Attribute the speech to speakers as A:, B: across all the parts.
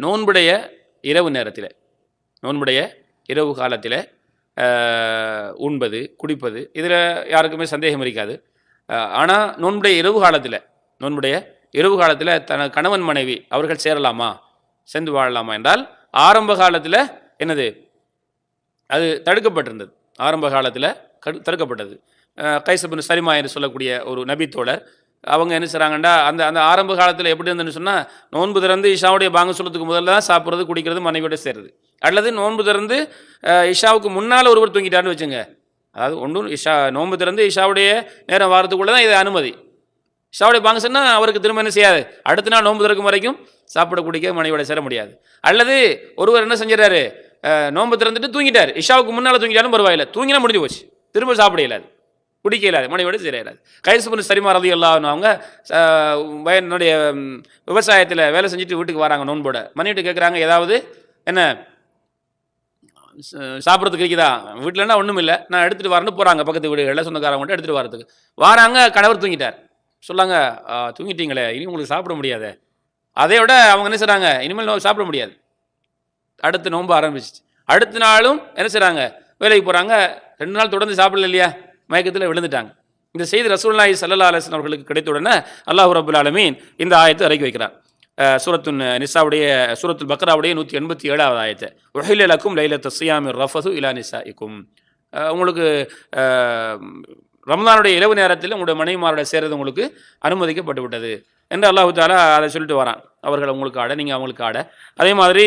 A: நோன்புடைய இரவு நேரத்தில், நோன்புடைய இரவு காலத்தில் உண்பது குடிப்பது இதில் யாருக்குமே சந்தேகம் இருக்காது. ஆனால் நோன்புடைய இரவு காலத்தில் தன கணவன் மனைவி அவர்கள் சேரலாமா, சேர்ந்து வாழலாமா என்றால் ஆரம்ப காலத்தில் என்னது அது தடுக்கப்பட்டிருந்தது. ஆரம்ப காலத்தில் தடுக்கப்பட்டது. கைஸ் இப்னு சலிமா என்று சொல்லக்கூடிய ஒரு நபித்தோழர் அவங்க என்ன செய்கிறாங்கன்னா, அந்த அந்த ஆரம்ப காலத்தில் எப்படி இருந்துன்னு சொன்னால், நோன்பு திறந்து இஷாவுடைய பாங்க சொல்லத்துக்கு முதல்ல தான் சாப்பிட்றது குடிக்கிறது மனைவியோட சேர்றது. அல்லது நோன்பு திறந்து இஷாவுக்கு முன்னால் ஒருவர் தூங்கிட்டார்னு வச்சுங்க. அதாவது ஒன்றும் நோன்பு திறந்து இஷாவுடைய நேரம் வாரத்துக்குள்ளே தான் இது அனுமதி. இஷாவுடைய பாங்க சொன்னால் அவருக்கு திரும்ப என்ன செய்யாது, அடுத்த நாள் நோன்பு திறக்கும் வரைக்கும் சாப்பிட குடிக்க மனைவியோட சேர முடியாது. அல்லது ஒருவர் என்ன செஞ்சிடறாரு, நோன்பு திறந்துட்டு தூங்கிட்டார், இஷாவுக்கு முன்னால் தூங்கிட்டாலும் பரவாயில்லை, தூங்கினா முடிஞ்சு போச்சு, திரும்ப சாப்பிட இயலாது, குடிக்க இயலாது, மனைவியோட சேர இயலாது. கைஸ் இப்னு சலிமா ரலியல்லாஹு அன்ஹு அவங்க என்னுடைய விவசாயத்தில் வேலை செஞ்சுட்டு வீட்டுக்கு வராங்க நோன்போட. மனைவிட்டு கேட்குறாங்க, ஏதாவது என்ன சாப்பிட்றதுக்கு இருக்குதா, வீட்டிலன்னா ஒன்றும் இல்லை, நான் எடுத்துகிட்டு வரேன்னு போகிறாங்க பக்கத்து வீடுகளில் சொந்தக்காரங்க எடுத்துகிட்டு வரதுக்கு வராங்க. கணவர் தூங்கிட்டார். சொல்லாங்க, தூங்கிட்டீங்களே, இனி உங்களுக்கு சாப்பிட முடியாது. அதை விட அவங்க என்ன செய்கிறாங்க, இனிமேல் சாப்பிட முடியாது. அடுத்து நோன்பு ஆரம்பிச்சிச்சு. அடுத்த நாளும் என்ன செய்கிறாங்க, வேலைக்கு போகிறாங்க. 2 நாள் தொடர்ந்து சாப்பிடல இல்லையா, மயக்கத்தில் விழுந்துட்டாங்க. இந்த செய்தி ரசூலுல்லாஹி ஸல்லல்லாஹு அலைஹி வஸல்லம் அவர்களுக்கு கிடைத்த உடனே அல்லாஹ் ரப்பல் ஆலமீன் இந்த ஆயத்தை இறக்கி வைக்கிறார். சூரத்துன் நிசாவுடைய சூரத்துல் பக்ராவுடைய 187வது ஆயத்தை, உஹில்ல லக்கும் லைலத்த ஸியாமிர் ரஃபது இலா நிசாஇக்கும். உங்களுக்கு ரமலானுடைய இரவு நேரத்தில் உங்களுடைய மனைவிமாரோட சேர்றது உங்களுக்கு அனுமதிக்கப்பட்டு விட்டது என்று அல்லாஹ் தஆலா அதை சொல்லிட்டு வரான். அவர்கள் உங்களுக்கு ஆட, நீங்கள் அவங்களுக்கு ஆட. அதே மாதிரி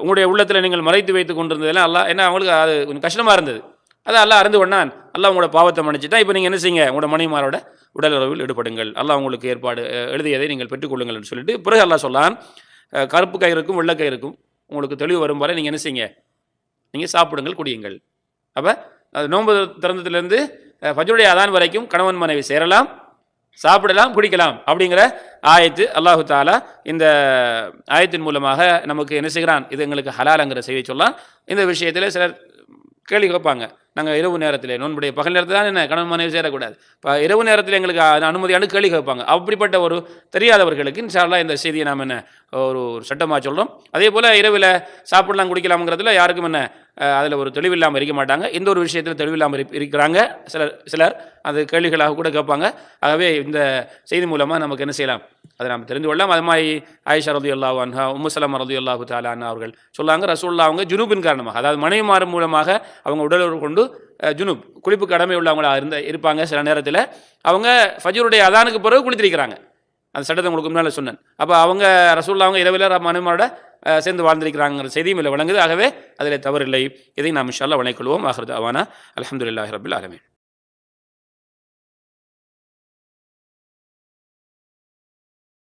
A: உங்களுடைய உள்ளத்தில் நீங்கள் மறைத்து வைத்து கொண்டிருந்ததில் அல்லாஹ் என்ன அவங்களுக்கு அது கொஞ்சம் கஷ்டமாக இருந்தது, அதை அல்லாஹ் அறிந்து கொண்டான். அல்லாஹ் உங்களோட பாவத்தை மன்னிச்சுட்டா. இப்போ நீங்கள் என்ன செய்யுங்க, உங்களோட மனைவிமாரோட உடல் உறவில் ஈடுபடுங்கள், அல்லாஹ் உங்களுக்கு ஏற்பாடு எழுதியதை நீங்கள் பெற்றுக்கொள்ளுங்கள் என்று சொல்லிட்டு பிறகு அல்லாஹ் சொல்லான், கருப்பு கயிறுக்கும் வெள்ளை கயிறுக்கும் உங்களுக்கு தெளிவு வரும் வரை நீங்கள் என்ன செய்யுங்க, நீங்கள் சாப்பிடுங்கள் குடியுங்கள். அப்போ அது நோன்பு திறந்ததுலேருந்து ஃபஜ்ருடைய அதான் வரைக்கும் கணவன் மனைவி சேரலாம், சாப்பிடலாம், குடிக்கலாம் அப்படிங்கிற ஆயத்து அல்லாஹு தாலா இந்த ஆயத்தின் மூலமாக நமக்கு என்ன செய்கிறான், இது எங்களுக்கு ஹலாலுங்கிற செய்தி சொல்லலாம். இந்த விஷயத்தில் சிலர் கேள்வி கேட்பாங்க, நாங்கள் இரவு நேரத்தில் நோன்புடைய பகல் நேரத்தில் தான் என்ன கணவன் மனைவி சேரக்கூடாது, இப்போ இரவு நேரத்தில் எங்களுக்கு அனுமதியானு கேள்வி கேட்பாங்க. அப்படிப்பட்ட ஒரு தெரியாதவர்களுக்கு இன்ஷா அல்லாஹ் இந்த செய்தியை நாம் என்ன ஒரு சட்டமாக சொல்கிறோம். அதே போல் இரவில் சாப்பிடலாம் குடிக்கலாம்ங்கிறதுல யாருக்கும் என்ன அதில் ஒரு தெளிவில்லாமல் இருக்க மாட்டாங்க. இந்த ஒரு விஷயத்தில் தெளிவில்லாமல் இருக்கிறாங்க சிலர் அது கேள்விகளாக கூட கேட்பாங்க. ஆகவே இந்த செய்தி மூலமாக நமக்கு என்ன செய்யலாம், அதை நாம் தெரிந்து கொள்ளலாம். அது மாதிரி ஆயிஷா ரலியல்லாஹு அன்ஹா, உம்மு ஸலமா ரலியல்லாஹு தஆலா அன்ஹா அவர்கள் சொல்லாங்க, ரசூலுல்லாஹ் அவங்க ஜுனூபின் காரணமாக, அதாவது மனைவிமார் மூலமாக அவங்க உடலுறவு கொண்டு ஜுனூப் குளிப்பு கடமை உள்ளவங்களாக இருப்பாங்க. சில நேரத்தில் அவங்க ஃபஜ்ருடைய அதானுக்கு பிறகு குளித்திருக்கிறாங்க. அந்த சட்டத்தை உங்களுக்கு முன்னால் சொன்னேன். அப்போ அவங்க ரசூலுல்லாஹ் அவங்க இரவில் மனைவிமாரோட சேர்ந்து வாழ்ந்திருக்கிறாங்கிற செய்தியும் இல்லை விளங்குது. ஆகவே அதில் தவறில்லை. இதை நாம் இன்ஷா அல்லாஹ் வணங்கிக் கொள்வோம். ஆகிரு தஅவானா அல்ஹம்துலில்லாஹி ரப்பில் ஆலமீன்.